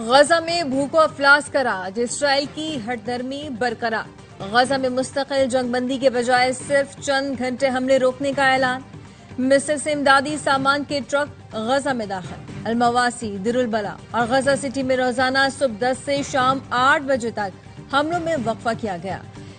غزہ میں بھوک و افلاس کا راج، اسرائیل کی ہٹ درمی برقرار۔ غزہ میں مستقل جنگ بندی کے بجائے صرف چند گھنٹے حملے روکنے کا اعلان۔ مصر سے امدادی سامان کے ٹرک غزہ میں داخل۔ المواسی، دیر البلح اور غزہ سٹی میں روزانہ صبح 10 سے شام 8 بجے تک حملوں میں وقفہ کیا گیا۔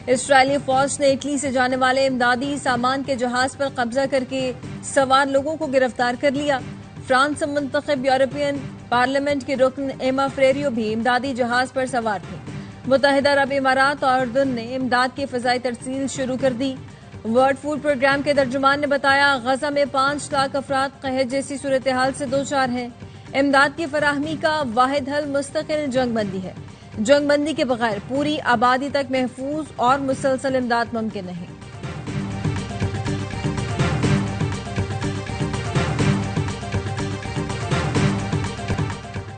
اسرائیلی فوج نے اٹلی سے جانے والے امدادی سامان کے جہاز پر قبضہ کر کے سوار لوگوں کو گرفتار کر لیا۔ فرانس سے منتخب یورپین پارلیمنٹ کے رکن ایما فریریو بھی امدادی جہاز پر سوار تھے۔ متحدہ عرب امارات اور اردن نے امداد کی فضائی ترسیل شروع کر دی۔ ورلڈ فوڈ پروگرام کے ترجمان نے بتایا غزہ میں 5 لاکھ افراد قحط جیسی صورتحال سے دوچار ہیں۔ امداد کی فراہمی کا واحد حل مستقل جنگ بندی ہے۔ جنگ بندی کے بغیر پوری آبادی تک محفوظ اور مسلسل امداد ممکن نہیں۔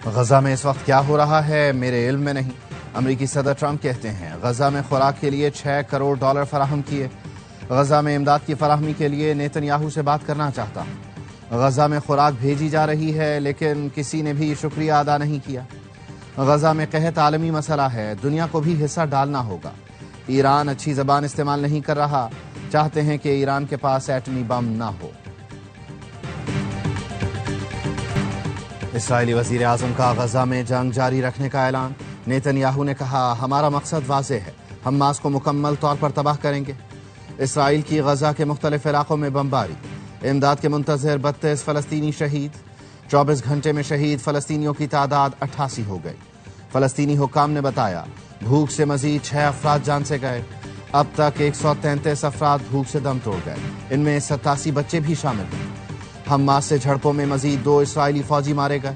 غزہ میں اس وقت کیا ہو رہا ہے میرے علم میں نہیں۔ امریکی صدر ٹرمپ کہتے ہیں غزہ میں خوراک کے لیے $6 کروڑ فراہم کیے۔ غزہ میں امداد کی فراہمی کے لیے نیتن یاہو سے بات کرنا چاہتا ہوں۔ غزہ میں خوراک بھیجی جا رہی ہے لیکن کسی نے بھی شکریہ ادا نہیں کیا۔ غزہ میں قحط عالمی مسئلہ ہے، دنیا کو بھی حصہ ڈالنا ہوگا۔ ایران اچھی زبان استعمال نہیں کر رہا، چاہتے ہیں کہ ایران کے پاس ایٹمی بم نہ ہو۔ اسرائیلی وزیر اعظم کا غزہ میں جنگ جاری رکھنے کا اعلان۔ نیتن یاہو نے کہا ہمارا مقصد واضح ہے، حماس کو مکمل طور پر تباہ کریں گے۔ اسرائیل کی غزہ کے مختلف علاقوں میں بمباری، امداد کے منتظر 32 فلسطینی شہید۔ 24 گھنٹے میں شہید فلسطینیوں کی تعداد 88 ہو گئی۔ فلسطینی حکام نے بتایا بھوک سے مزید 6 افراد جان سے گئے۔ اب تک 133 افراد بھوک سے دم توڑ گئے، ان میں 87 بچے بھی شامل ہیں۔ حماس سے جھڑپوں میں مزید 2 اسرائیلی فوجی مارے گئے۔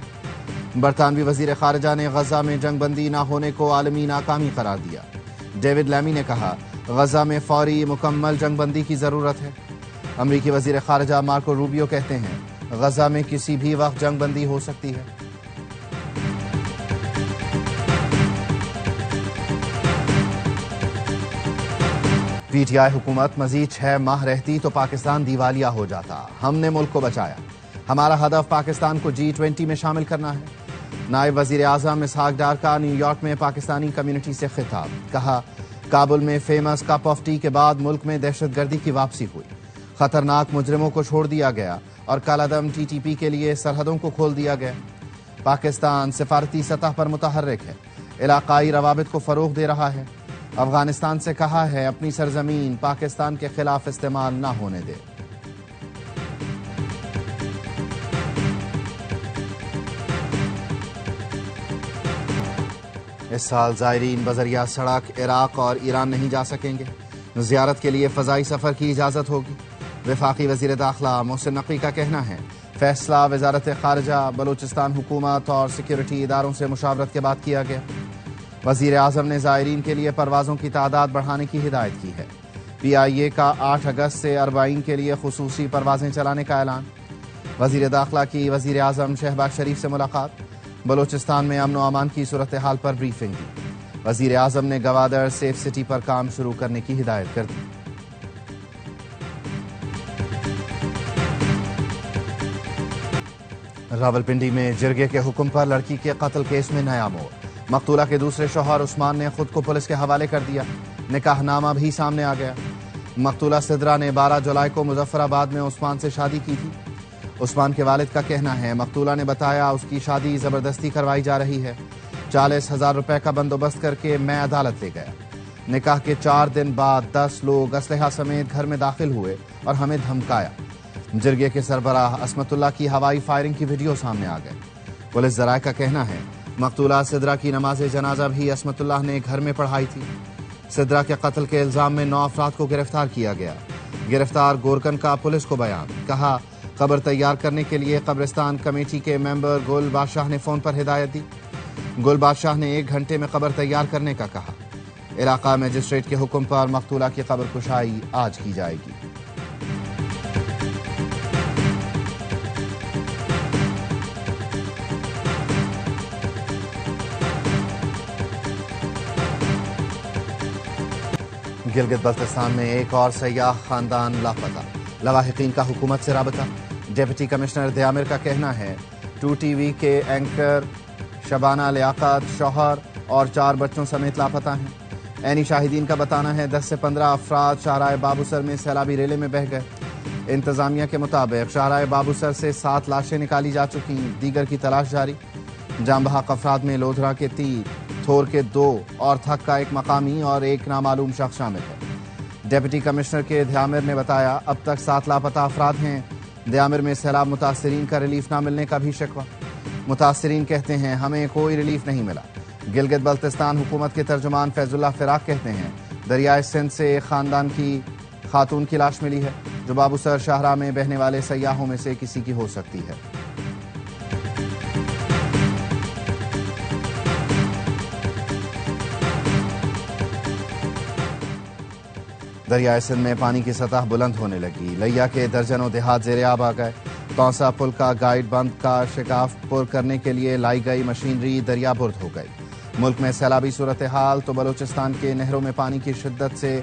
برطانوی وزیر خارجہ نے غزہ میں جنگ بندی نہ ہونے کو عالمی ناکامی قرار دیا۔ ڈیوڈ لیمی نے کہا غزہ میں فوری مکمل جنگ بندی کی ضرورت ہے۔ امریکی وزیر خارجہ مارکو روبیو کہتے ہیں غزہ میں کسی بھی وقت جنگ بندی ہو سکتی ہے۔ پی ٹی آئی حکومت مزید 6 ماہ رہتی تو پاکستان دیوالیہ ہو جاتا، ہم نے ملک کو بچایا، ہمارا ہدف پاکستان کو G20 میں شامل کرنا ہے۔ نائب وزیر اعظم اسحاق ڈار کا نیو یارک میں پاکستانی کمیونٹی سے خطاب، کہا کابل میں فیمس کپ آف ٹی کے بعد ملک میں دہشت گردی کی واپسی ہوئی، خطرناک مجرموں کو چھوڑ دیا گیا اور کالعدم TTP کے لیے سرحدوں کو کھول دیا گیا۔ پاکستان سفارتی سطح پر متحرک ہے، علاقائی روابط کو فروغ دے رہا ہے۔ افغانستان سے کہا ہے اپنی سرزمین پاکستان کے خلاف استعمال نہ ہونے دے۔ اس سال زائرین بذریعہ سڑک عراق اور ایران نہیں جا سکیں گے، زیارت کے لیے فضائی سفر کی اجازت ہوگی۔ وفاقی وزیر داخلہ محسن نقوی کا کہنا ہے فیصلہ وزارت خارجہ، بلوچستان حکومت اور سیکیورٹی اداروں سے مشاورت کے بعد کیا گیا۔ وزیر اعظم نے زائرین کے لیے پروازوں کی تعداد بڑھانے کی ہدایت کی ہے۔ PIA کا 8 اگست سے 40 کے لیے خصوصی پروازیں چلانے کا اعلان۔ وزیر داخلہ کی وزیر اعظم شہباز شریف سے ملاقات، بلوچستان میں امن و امان کی صورتحال پر بریفنگ دی۔ وزیر اعظم نے گوادر سیف سٹی پر کام شروع کرنے کی ہدایت کر دی۔ راولپنڈی میں جرگے کے حکم پر لڑکی کے قتل کیس میں نیا موڑ، مقتولہ کے دوسرے شوہر عثمان نے خود کو پولیس کے حوالے کر دیا، نکاح نامہ بھی سامنے آ گیا۔ مقتولہ سدرا نے 12 جولائی کو مظفر آباد میں عثمان سے شادی کی تھی۔ عثمان کے والد کا کہنا ہے مقتولہ نے بتایا اس کی شادی زبردستی کروائی جا رہی ہے، 40,000 روپے کا بندوبست کر کے میں عدالت لے گیا۔ نکاح کے 4 دن بعد 10 لوگ اسلحہ سمیت گھر میں داخل ہوئے اور ہمیں دھمکایا۔ جرگے کے سربراہ عصمت اللہ کی ہوائی فائرنگ کی ویڈیو سامنے آ گئے۔ پولیس ذرائع کا کہنا ہے مقتولہ سدرا کی نماز جنازہ بھی عصمت اللہ نے گھر میں پڑھائی تھی۔ سدرا کے قتل کے الزام میں 9 افراد کو گرفتار کیا گیا۔ گرفتار گورکن کا پولیس کو بیان، کہا قبر تیار کرنے کے لیے قبرستان کمیٹی کے ممبر گل بادشاہ نے فون پر ہدایت دی۔ گل بادشاہ نے 1 گھنٹے میں قبر تیار کرنے کا کہا۔ علاقہ مجسٹریٹ کے حکم پر مقتولہ کی قبر کشائی آج کی جائے گی۔ گلگت بلتستان میں ایک اور سیاح خاندان لاپتہ، لواحقین کا حکومت سے رابطہ۔ ڈپٹی کمشنر دیامر کا کہنا ہے 2 TV کے اینکر شبانہ لیاقت شوہر اور 4 بچوں سمیت لاپتہ ہیں۔ عینی شاہدین کا بتانا ہے 10 سے 15 افراد شاہراہ بابوسر میں سیلابی ریلے میں بہہ گئے۔ انتظامیہ کے مطابق شاہراہ بابوسر سے 7 لاشیں نکالی جا چکی ہیں، دیگر کی تلاش جاری۔ جاں بحق افراد میں لودھرا کے 3، تھور کے 2 اور تھک کا 1 مقامی اور 1 نامعلوم شخص شامل ہے۔ ڈپٹی کمشنر کے دیامر نے بتایا اب تک 7 لاپتہ افراد ہیں۔ دیامر میں سیلاب متاثرین کا ریلیف نہ ملنے کا بھی شکوہ۔ متاثرین کہتے ہیں ہمیں کوئی ریلیف نہیں ملا۔ گلگت بلتستان حکومت کے ترجمان فیض اللہ فراق کہتے ہیں دریائے سندھ سے ایک خاندان کی خاتون کی لاش ملی ہے جو بابوسر شاہراہ میں بہنے والے سیاحوں میں سے کسی کی ہو سکتی ہے۔ دریائے سندھ میں پانی کی سطح بلند ہونے لگی۔ لیا کے درجنوں دیہات زیر آب آ گئے۔ تونسا پل کا گائیڈ بند کا شگاف پر کرنے کے لیے لائی گئی مشینری دریا برد ہو گئی۔ ملک میں سیلابی صورتحال تو بلوچستان کے نہروں میں پانی کی شدت سے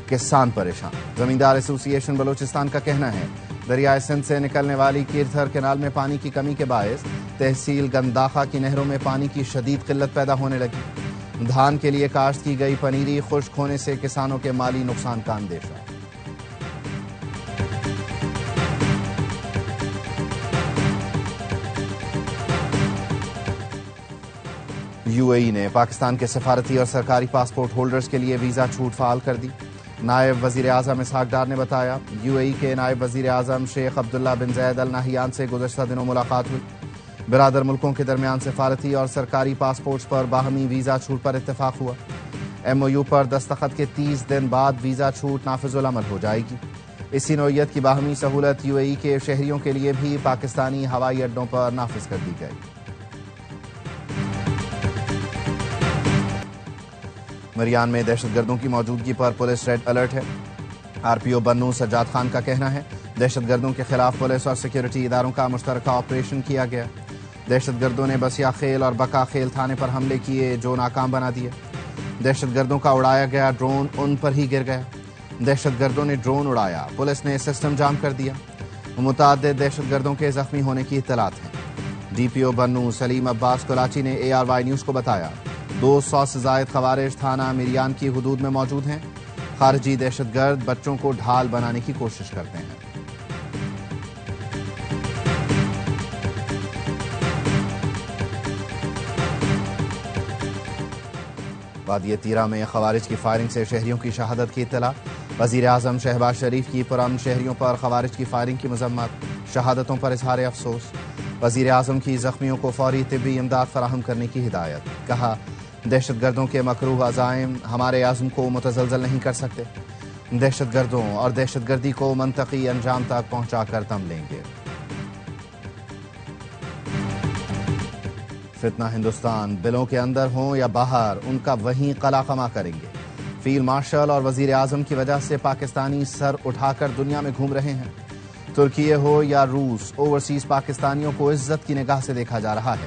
کسان پریشان۔ زمیندار ایسوسی ایشن بلوچستان کا کہنا ہے دریائے سندھ سے نکلنے والی کیرتھر کینال میں پانی کی کمی کے باعث تحصیل گنداخا کی نہروں میں پانی کی شدید قلت پیدا ہونے لگی۔ دھان کے لیے کاشت کی گئی پنیری خشک ہونے سے کسانوں کے مالی نقصان کا اندیشہ۔ یو اے ای نے پاکستان کے سفارتی اور سرکاری پاسپورٹ ہولڈرز کے لیے ویزا چھوٹ فعال کر دی۔ نائب وزیر اعظم اسحاق ڈار نے بتایا یو اے ای کے نائب وزیر اعظم شیخ عبداللہ بن زید ال نہیان سے گزشتہ دنوں ملاقات ہوئی۔ برادر ملکوں کے درمیان سفارتی اور سرکاری پاسپورٹس پر باہمی ویزا چھوٹ پر اتفاق ہوا۔ ایم او یو پر دستخط کے 30 دن بعد ویزا چھوٹ نافذ العمل ہو جائے گی۔ اسی نوعیت کی باہمی سہولت یو اے ای کے شہریوں کے لیے بھی پاکستانی ہوائی اڈوں پر نافذ کر دی گئی۔ مریان میں دہشت گردوں کی موجودگی پر پولیس ریڈ الرٹ ہے۔ آر پی او بنو سجاد خان کا کہنا ہے دہشت گردوں کے خلاف پولیس اور سیکیورٹی اداروں کا مشترکہ آپریشن کیا گیا۔ دہشت گردوں نے بسیا خیل اور بکا خیل تھانے پر حملے کیے جو ناکام بنا دیے۔ دہشت گردوں کا اڑایا گیا ڈرون ان پر ہی گر گیا۔ دہشت گردوں نے ڈرون اڑایا، پولیس نے سسٹم جام کر دیا۔ متعدد دہشت گردوں کے زخمی ہونے کی اطلاعات ہیں۔ ڈی پی او بنو سلیم عباس کلاچی نے اے آر وائی نیوز کو بتایا 200 سے زائد خوارج تھانہ مریان کی حدود میں موجود ہیں۔ خارجی دہشت گرد بچوں کو ڈھال بنانے کی کوشش کرتے ہیں۔ وادی تیرہ میں خوارج کی فائرنگ سے شہریوں کی شہادت کی اطلاع۔ وزیر اعظم شہباز شریف کی پرامن شہریوں پر خوارج کی فائرنگ کی مذمت، شہادتوں پر اظہار افسوس۔ وزیر اعظم کی زخمیوں کو فوری طبی امداد فراہم کرنے کی ہدایت، کہا دہشت گردوں کے مکروہ عزائم ہمارے عزم کو متزلزل نہیں کر سکتے۔ دہشت گردوں اور دہشت گردی کو منطقی انجام تک پہنچا کر دم لیں گے۔ فتنہ ہندوستان، بلوں کے اندر ہوں یا باہر ان کا وہیں قلع قمع کریں گے۔ فیلڈ مارشل اور وزیر اعظم کی وجہ سے پاکستانی سر اٹھا کر دنیا میں گھوم رہے ہیں۔ ترکیے ہو یا روس، اوورسیز پاکستانیوں کو عزت کی نگاہ سے دیکھا جا رہا ہے۔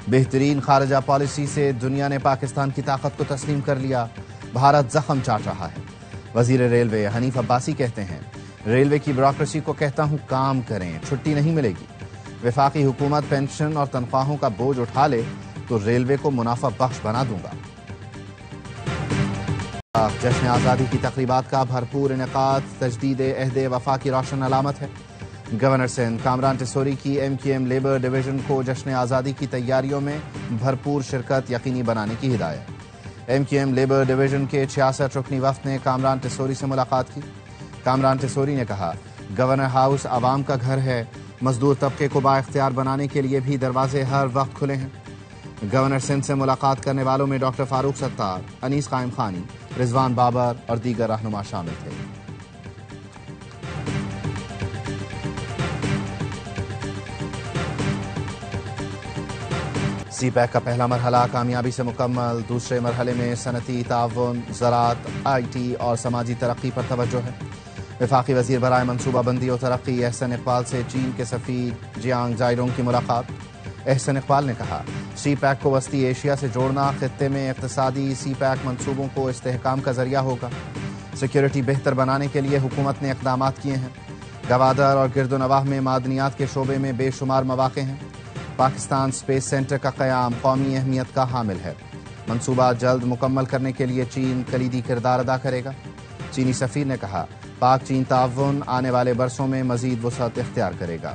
بہترین خارجہ پالیسی سے دنیا نے پاکستان کی طاقت کو تسلیم کر لیا، بھارت زخم چاٹ رہا ہے۔ وزیر ریلوے حنیف عباسی کہتے ہیں ریلوے کی بیوروکریسی کو کہتا ہوں کام کریں، چھٹی نہیں ملے گی۔ وفاقی حکومت پینشن اور تنخواہوں کا بوجھ اٹھا لے تو ریلوے کو منافع بخش بنا دوں گا۔ جشن آزادی کی تقریبات کا بھرپور انعقاد تجدید عہد وفا کی روشن علامت ہے۔ گورنر سندھ کامران ٹیسوری کی M Q M labour division کو جشن آزادی کی تیاریوں میں بھرپور شرکت یقینی بنانے کی ہدایت۔ M Q M labour division کے 66 رکنی وفد نے کامران ٹیسوری سے ملاقات کی۔ کامران ٹیسوری نے کہا گورنر ہاؤس عوام کا گھر ہے، مزدور طبقے کو بااختیار بنانے کے لیے بھی دروازے ہر وقت کھلے ہیں۔ گورنر سندھ سے ملاقات کرنے والوں میں ڈاکٹر فاروق ستار، انیس قائم خانی، رضوان بابر اور دیگر رہنما شامل تھے۔ سی پیک کا پہلا مرحلہ کامیابی سے مکمل، دوسرے مرحلے میں صنعتی تعاون، زراعت، آئی ٹی اور سماجی ترقی پر توجہ ہے۔ وفاقی وزیر برائے منصوبہ بندی و ترقی احسن اقبال سے چین کے سفیر جیانگ جائیڈونگ کی ملاقات۔ احسن اقبال نے کہا سی پیک کو وسطی ایشیا سے جوڑنا خطے میں اقتصادی سی پیک منصوبوں کو استحکام کا ذریعہ ہوگا۔ سیکیورٹی بہتر بنانے کے لیے حکومت نے اقدامات کیے ہیں۔ گوادر اور گرد و نواح میں معدنیات کے شعبے میں بے شمار مواقع ہیں۔ پاکستان اسپیس سینٹر کا قیام قومی اہمیت کا حامل ہے۔ منصوبہ جلد مکمل کرنے کے لیے چین کلیدی کردار ادا کرے گا۔ چینی سفیر نے کہا پاک چین تعاون آنے والے برسوں میں مزید وسعت اختیار کرے گا۔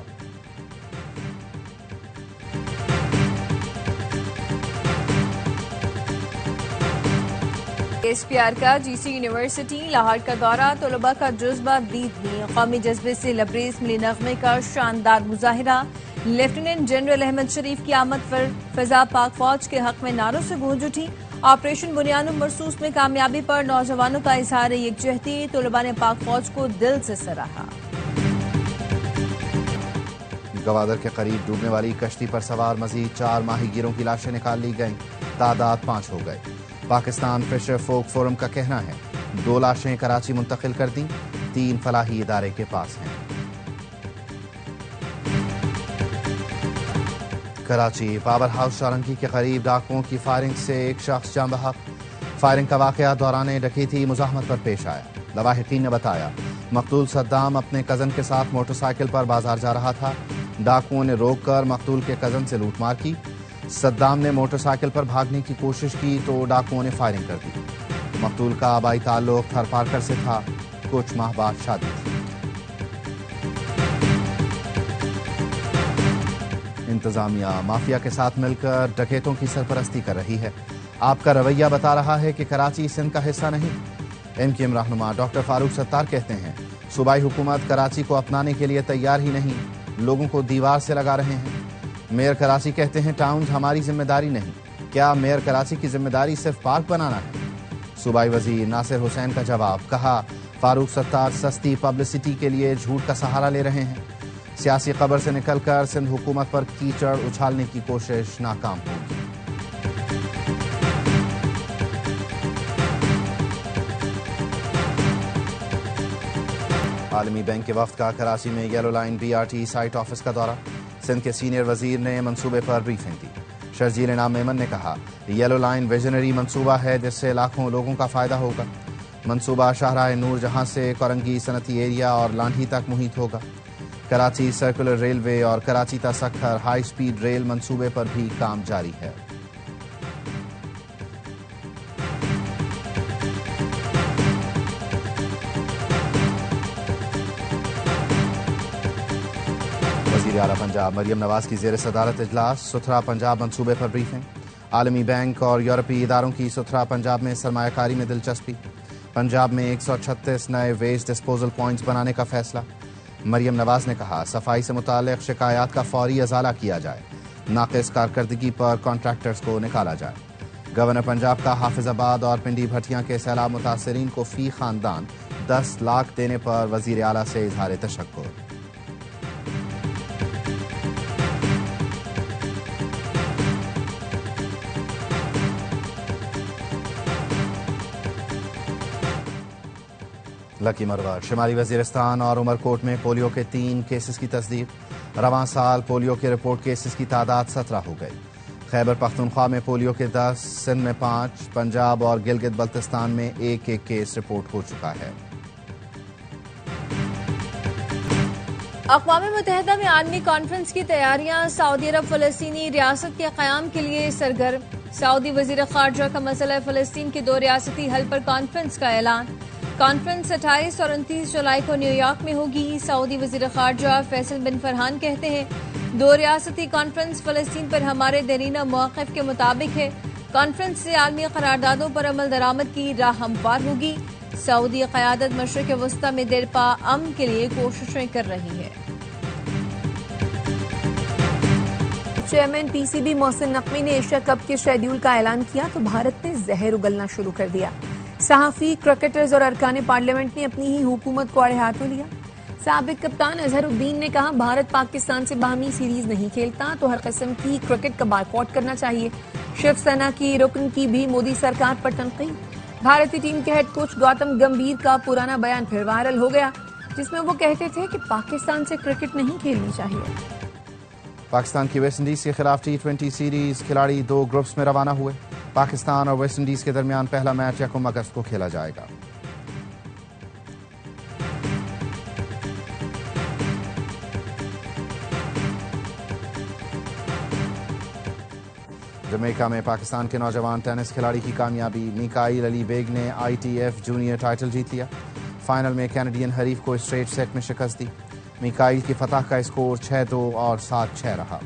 ایس پی آر کا جی سی یونیورسٹی لاہور کا دورہ، طلباء کا جذبہ دید میں قومی جذبے سے لبریز ملی نغمے کا شاندار مظاہرہ۔ لیفٹیننٹ جنرل احمد شریف کی آمد پر فضا پاک فوج کے حق میں نعروں سے گونج اٹھی۔ آپریشن بنیاد مرصوص میں کامیابی پر نوجوانوں کا اظہار یکجہتی، طلباء نے پاک فوج کو دل سے سراہا۔ گوادر کے قریب ڈوبنے والی کشتی پر سوار مزید 4 ماہی گیروں کی لاشیں نکال لی گئیں، تعداد 5 ہو گئے۔ پاکستان فشر فوک فورم کا کہنا ہے 2 لاشیں کراچی منتقل کر دیں، 3 فلاحی ادارے کے پاس ہیں۔ کراچی پاور ہاؤس شارنگی کے قریب ڈاکوؤں کی فائرنگ سے ایک شخص جاں بحق۔ فائرنگ کا واقعہ دوران ڈکیتی مزاحمت پر پیش آیا۔ لواحقین نے بتایا مقتول صدام اپنے کزن کے ساتھ موٹر سائیکل پر بازار جا رہا تھا۔ ڈاکوؤں نے روک کر مقتول کے کزن سے لوٹ مار کی۔ صدام نے موٹر سائیکل پر بھاگنے کی کوشش کی تو ڈاکوؤں نے فائرنگ کر دی۔ مقتول کا آبائی تعلق تھر پارکر سے تھا، کچھ ماہ بعد شادی تھی۔ انتظامیہ مافیا کے ساتھ مل کر ڈکیتوں کی سرپرستی کر رہی ہے۔ آپ کا رویہ بتا رہا ہے کہ کراچی سندھ کا حصہ نہیں۔ ایم کیو ایم رہنما ڈاکٹر فاروق ستار کہتے ہیں صوبائی حکومت کراچی کو اپنانے کے لیے تیار ہی نہیں، لوگوں کو دیوار سے لگا رہے ہیں۔ میئر کراچی کہتے ہیں ٹاؤنز ہماری ذمہ داری نہیں، کیا میئر کراچی کی ذمہ داری صرف پارک بنانا ہے؟ صوبائی وزیر ناصر حسین کا جواب، کہا فاروق ستار سستی پبلسٹی کے لیے جھوٹ کا سہارا لے رہے ہیں۔ سیاسی قبر سے نکل کر سندھ حکومت پر کیچڑ اچھالنے کی کوشش ناکام ہوگی۔ عالمی بینک کے وفد کا کراچی میں yellow line B R T site office کا دورہ، سندھ کے سینئر وزیر نے منصوبے پر بریفنگ دی۔ شرجیل انعام میمن نے کہا یلو لائن ویژنری منصوبہ ہے جس سے لاکھوں لوگوں کا فائدہ ہوگا۔ منصوبہ شاہراہ نور جہاں سے کورنگی صنعتی ایریا اور لانڈھی تک محیط ہوگا۔ کراچی سرکولر ریلوے اور کراچی تا سکھر ہائی سپیڈ ریل منصوبے پر بھی کام جاری ہے۔ وزیر اعلیٰ پنجاب مریم نواز کی زیر صدارت اجلاس، ستھرا پنجاب منصوبے پر بریفنگ۔ عالمی بینک اور یورپی اداروں کی ستھرا پنجاب میں سرمایہ کاری میں دلچسپی۔ پنجاب میں 136 نئے ویسٹ ڈسپوزل پوائنٹس بنانے کا فیصلہ۔ مریم نواز نے کہا صفائی سے متعلق شکایات کا فوری ازالہ کیا جائے، ناقص کارکردگی پر کانٹریکٹرز کو نکالا جائے۔ گورنر پنجاب کا حافظ آباد اور پنڈی بھٹیاں کے سیلاب متاثرین کو فی خاندان 10 لاکھ دینے پر وزیر اعلیٰ سے اظہار تشکر۔ لکی مروت، شمالی وزیرستان اور عمرکوٹ میں پولیو کے 3 کیسز کی تصدیق۔ رواں سال پولیو کے رپورٹ کیسز کی تعداد 17 ہو گئی۔ خیبر پختونخوا میں پولیو کے 10، سندھ میں 5، پنجاب اور گلگت بلتستان میں 1 کیس رپورٹ ہو چکا ہے۔ اقوام متحدہ میں عالمی کانفرنس کی تیاریاں، سعودی عرب فلسطینی ریاست کے قیام کے لیے سرگرم۔ سعودی وزیر خارجہ کا مسئلہ فلسطین کے 2 ریاستی حل پر کانفرنس کا اعلان۔ کانفرنس 28 اور 29 جولائی کو نیو یارک میں ہوگی۔ سعودی وزیر خارجہ فیصل بن فرحان کہتے ہیں 2 ریاستی کانفرنس فلسطین پر ہمارے دیرینہ موقف کے مطابق ہے۔ کانفرنس سے عالمی قراردادوں پر عمل درآمد کی راہ ہموار ہوگی۔ سعودی قیادت مشرق وسطی میں دیرپا امن کے لیے کوششیں کر رہی ہے۔ Chairman P C B Mohsin Naqvi نے ایشیا کپ کے شیڈول کا اعلان کیا تو بھارت نے زہر اگلنا شروع کر دیا۔ صحافی، کرکٹرز اور ارکان پارلیمنٹ نے اپنی ہی حکومت کو اڑے ہاتھوں لیا۔ سابق کپتان اظہر الدین نے کہا بھارت پاکستان سے باہمی سیریز نہیں کھیلتا تو ہر قسم کی کرکٹ کا بائیکاٹ کرنا چاہیے۔ شیو سینا کی رکن کی بھی مودی سرکار پر تنقید۔ بھارتی ٹیم کے ہیڈ کوچ گوتم گمبھیر کا پرانا بیان پھر وائرل ہو گیا جس میں وہ کہتے تھے کہ پاکستان سے کرکٹ نہیں کھیلنی چاہیے۔ پاکستان کی ویسٹ انڈیز کے خلاف ٹی20 سیریز کھلاڑی 2 گروپس میں روانہ ہوئے۔ پاکستان اور ویسٹ انڈیز کے درمیان پہلا میچ 1 اگست کو کھیلا جائے گا۔ جمیکا میں پاکستان کے نوجوان ٹینس کھلاڑی کی کامیابی، میکائیل علی بیگ نے ITF جونیئر ٹائٹل جیت لیا۔ فائنل میں کینیڈین حریف کو اسٹریٹ سیٹ میں شکست دی۔ میکائیل کی فتح کا اسکور 6-2 اور 7-6 رہا۔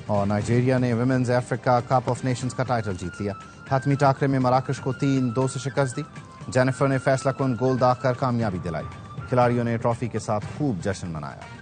اور نائجیریا نے women's Africa cup of nations کا ٹائٹل جیت لیا۔ حتمی ٹاکرے میں مراکش کو 3-2 سے شکست دی۔ جینیفر نے فیصلہ کن گول داغ کر کامیابی دلائی۔ کھلاڑیوں نے ٹرافی کے ساتھ خوب جشن منایا۔